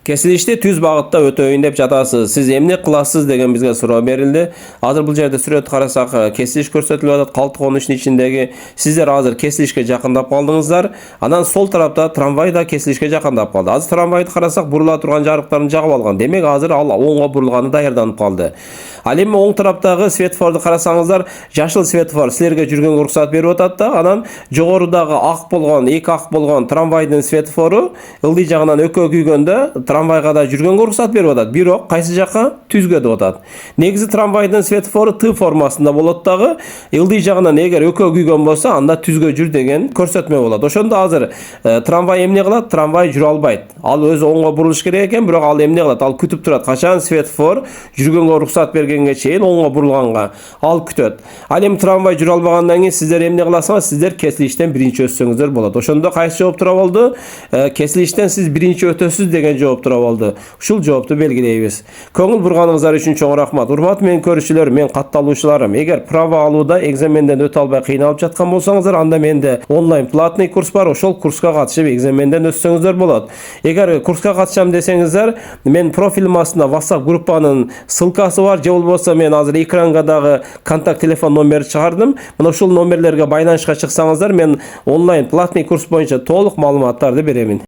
Kesilişte түз багытта өтөйүн деп жатасыз. Сиз эмне кыласыз деген бизге суроо берилди. Азыр бул жерде сүрөт карасак, кесилиш көрсөтүлүп атат. Калты конуштун ичиндеги сиздер азыр кесилишке жакындап калдыңыздар. Анан сол тарапта трамвай да кесилишке жакындап калды. Азыр трамвайды карасак, бурула турган жарыктарын жагып алган. Демек азыр ал оңго бурулганы даярданып калды. Ал эми оң тараптагы светофорду карасаңыздар, жашыл светофор силерге жүргөнгө уруксат берип атат да, анан жогорудагы ак болгон, эки ак болгон трамвайдын светофору ылдый жагынан өкө күйгөндө трамвайга да жүргөнгө уруксат берип атат. Бирок кайсы жакка? Түзгө деп атат. Негизи трамвайдын светофору Т формасында болот дагы, ылдый жагынан эгер өкө күйгөн болсо, анда түзгө жүр деген көрсөтмө болот. Ошондо азыр трамвай эмне кылат? Трамвай жүрө албайт. Ал өзү оңго бурулуш керек экен, бирок ал эмне кылат? Ал күтүп турат. Качан светофор жүргөнгө уруксат бергенге чейин оңго бурулганга ал күтөт. Ал эми трамвай жүрө албагандан кийин сиздер эмне кыласыңар? Сиздер кесилиштен биринчи өтсөңүздөр болот. Ошондо кайсы жооп тура болду? Кесилиштен сиз биринчи өтөсүз деген жооп тура болду. Ушул жоопту белгилейбиз. Көңүл бурганыңыздар үчүн чоң рахмат. Урматтуу менин көрүүчүлөр, мен катталуучуларым. Эгер право алууда экзаменден өтө албай кыйналып жаткан болсоңуздар, анда менде онлайн платный курс бар. Ошол курска катышып экзаменден өтсөңүздөр болот. Эгер курска катышам десеңиздер, мен профилим астында WhatsApp группанын ссылкасы бар, же болбосо мен азыр экранга дагы контакт телефон номерди чыгардым. Мына ушул номерлерге байланышка чыксаңыздар, мен онлайн платный курс боюнча толук маалыматтарды беремин.